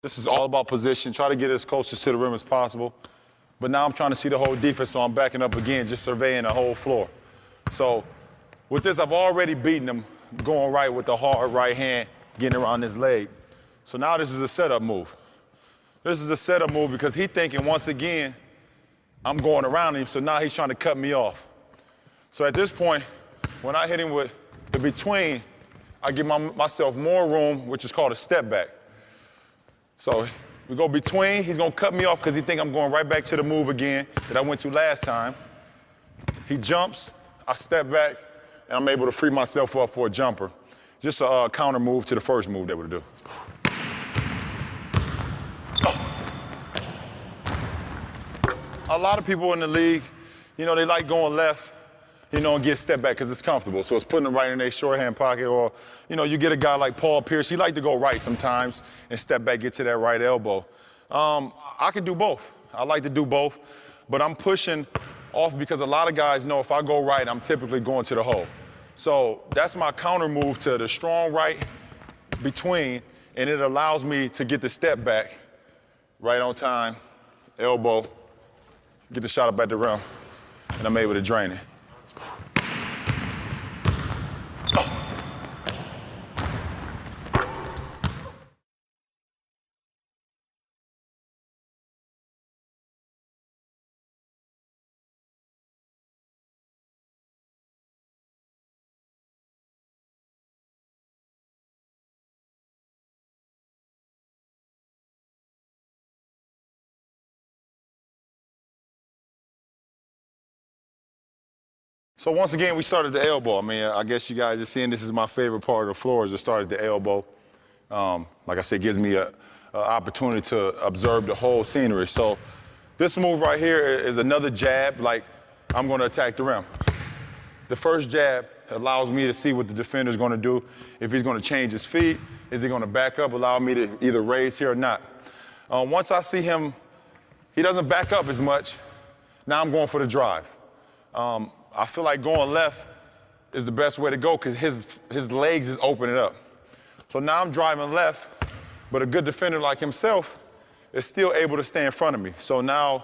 This is all about position. Try to get as close to the rim as possible. But now I'm trying to see the whole defense, so I'm backing up again, just surveying the whole floor. So with this, I've already beaten him going right with the hard right hand, getting around his leg. So now this is a setup move. This is a setup move because he's thinking, once again, I'm going around him, so now he's trying to cut me off. So at this point, when I hit him with the between, I give myself more room, which is called a step back. So we go between, he's gonna cut me off because he thinks I'm going right back to the move again that I went to last time. He jumps, I step back, and I'm able to free myself up for a jumper. Just a counter move to the first move they would do. A lot of people in the league, you know, they like going left, you know, and get a step back because it's comfortable. So it's putting them right in their shorthand pocket. Or, you know, you get a guy like Paul Pierce, he like to go right sometimes and step back, get to that right elbow. I can do both. I like to do both, but I'm pushing off because a lot of guys know if I go right, I'm typically going to the hole. So that's my counter move to the strong right between, and it allows me to get the step back right on time, elbow, get the shot up at the rim, and I'm able to drain it. So once again, we started the elbow. I mean, I guess you guys are seeing this is my favorite part of the floor is to start at the elbow. Like I said, it gives me an opportunity to observe the whole scenery. So this move right here is another jab, like I'm going to attack the rim. The first jab allows me to see what the defender's going to do. If he's going to change his feet, is he going to back up, allow me to either raise here or not. Once I see him, he doesn't back up as much. Now I'm going for the drive. I feel like going left is the best way to go because his legs is opening up. So now I'm driving left, but a good defender like himself is still able to stay in front of me. So now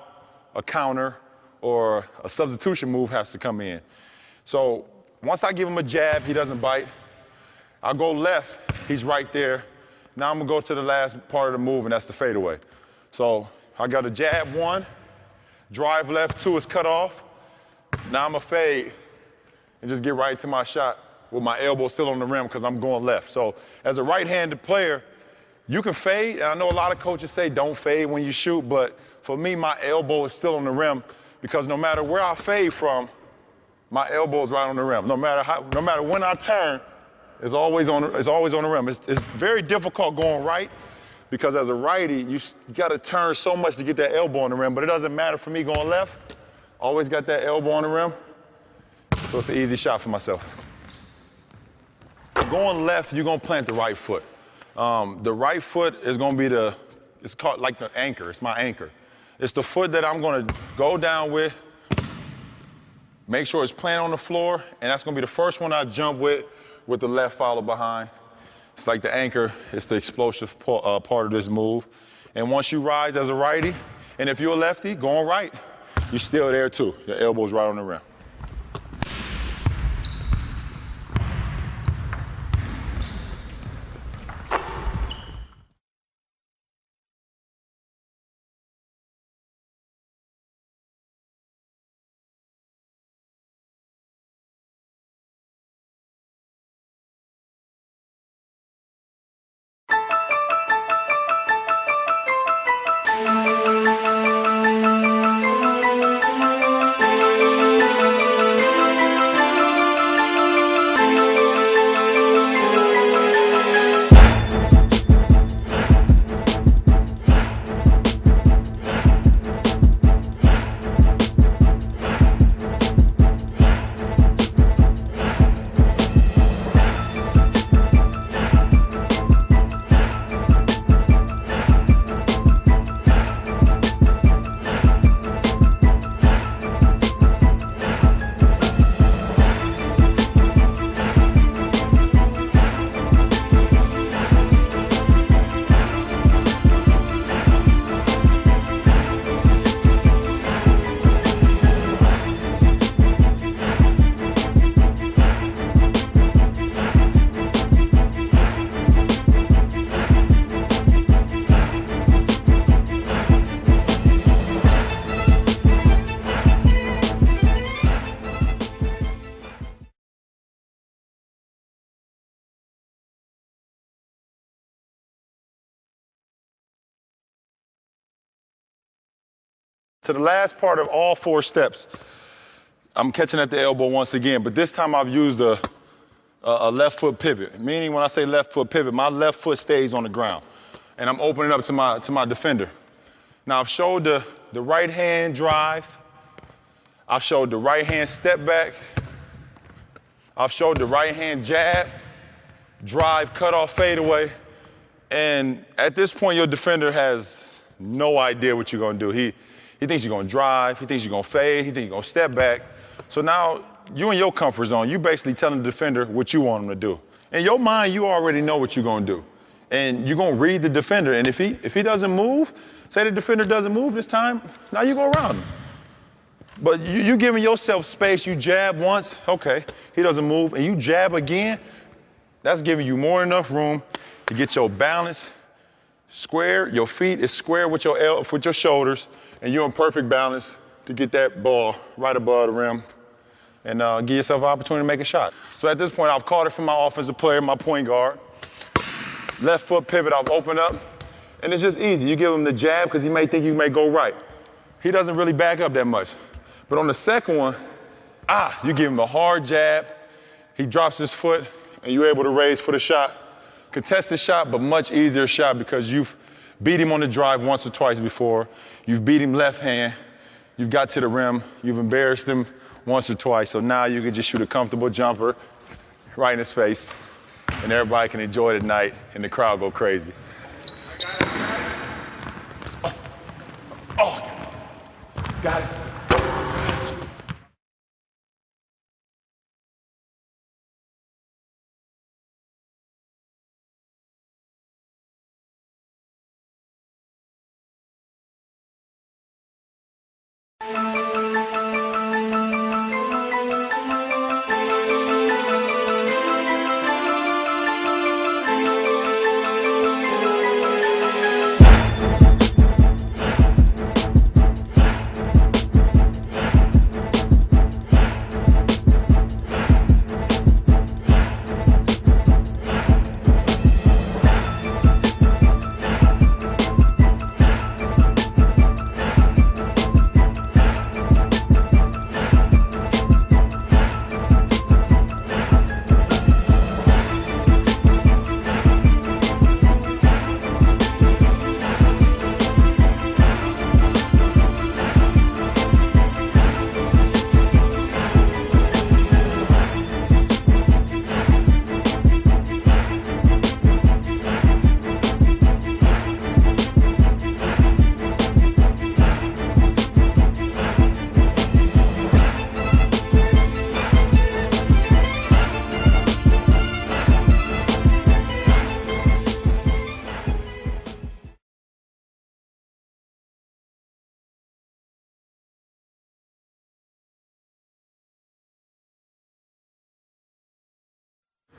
a counter or a substitution move has to come in. So once I give him a jab, he doesn't bite. I go left, he's right there. Now I'm gonna go to the last part of the move, and that's the fadeaway. So I got a jab one, drive left two is cut off. Now I'm a fade and just get right to my shot with my elbow still on the rim because I'm going left. So as a right-handed player, you can fade. And I know a lot of coaches say don't fade when you shoot, but for me, my elbow is still on the rim because no matter where I fade from, my elbow is right on the rim. No matter when I turn, it's always on the rim. It's very difficult going right because as a righty, you got to turn so much to get that elbow on the rim, but it doesn't matter for me going left. Always got that elbow on the rim, so it's an easy shot for myself. Going left, you're gonna plant the right foot. The right foot is gonna be it's called like the anchor, it's my anchor. It's the foot that I'm gonna go down with, make sure it's planted on the floor, and that's gonna be the first one I jump with the left follow behind. It's like the anchor, it's the explosive part of this move. And once you rise as a righty, and if you're a lefty, going right, you're still there too. Your elbow's right on the rim. To the last part of all 4 steps, I'm catching at the elbow once again, but this time I've used a left foot pivot. Meaning when I say left foot pivot, my left foot stays on the ground. And I'm opening up to my defender. Now I've showed the right hand drive. I've showed the right hand step back. I've showed the right hand jab, drive, cut off, fade away. And at this point, your defender has no idea what you're gonna do. He thinks you're gonna drive, he thinks you're gonna fade, he thinks you're gonna step back. So now you're in your comfort zone. You're basically telling the defender what you want him to do. In your mind, you already know what you're gonna do. And you're gonna read the defender. And if he doesn't move, say the defender doesn't move this time, now you go around him. But you giving yourself space, you jab once, okay, he doesn't move, and you jab again, that's giving you more than enough room to get your balance square, your feet is square with your shoulders, and you're in perfect balance to get that ball right above the rim and give yourself an opportunity to make a shot. So at this point, I've caught it from my offensive player, my point guard. Left foot pivot, I've opened up, and it's just easy. You give him the jab because he may think you may go right. He doesn't really back up that much. But on the second one, you give him a hard jab, he drops his foot, and you're able to raise for the shot. Contested shot, but much easier shot because you've beat him on the drive once or twice before. You've beat him left hand. You've got to the rim. You've embarrassed him once or twice. So now you can just shoot a comfortable jumper right in his face, and everybody can enjoy the night, and the crowd go crazy. Got it.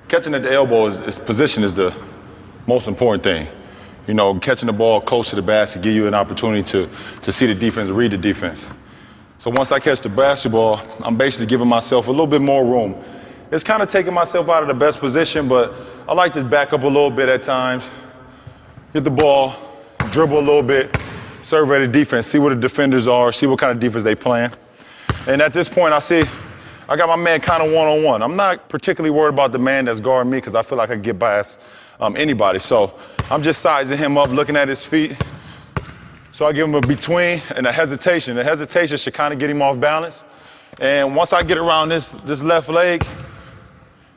Catching at the elbow position is the most important thing. You know, catching the ball close to the basket give you an opportunity to see the defense, read the defense. So once I catch the basketball, I'm basically giving myself a little bit more room. It's kind of taking myself out of the best position, but I like to back up a little bit at times, get the ball, dribble a little bit, survey the defense, see where the defenders are, see what kind of defense they playing. And at this point, I got my man kind of one-on-one. I'm not particularly worried about the man that's guarding me because I feel like I can get past anybody. So I'm just sizing him up, looking at his feet. So I give him a between and a hesitation. The hesitation should kind of get him off balance. And once I get around this left leg,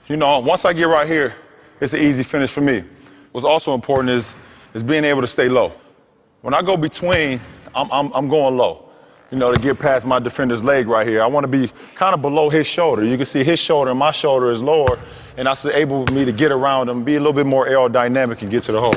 you know, once I get right here, it's an easy finish for me. What's also important is being able to stay low. When I go between, I'm going low. You know, to get past my defender's leg right here. I want to be kind of below his shoulder. You can see his shoulder and my shoulder is lower, and that's able me to get around him, be a little bit more aerodynamic and get to the hole.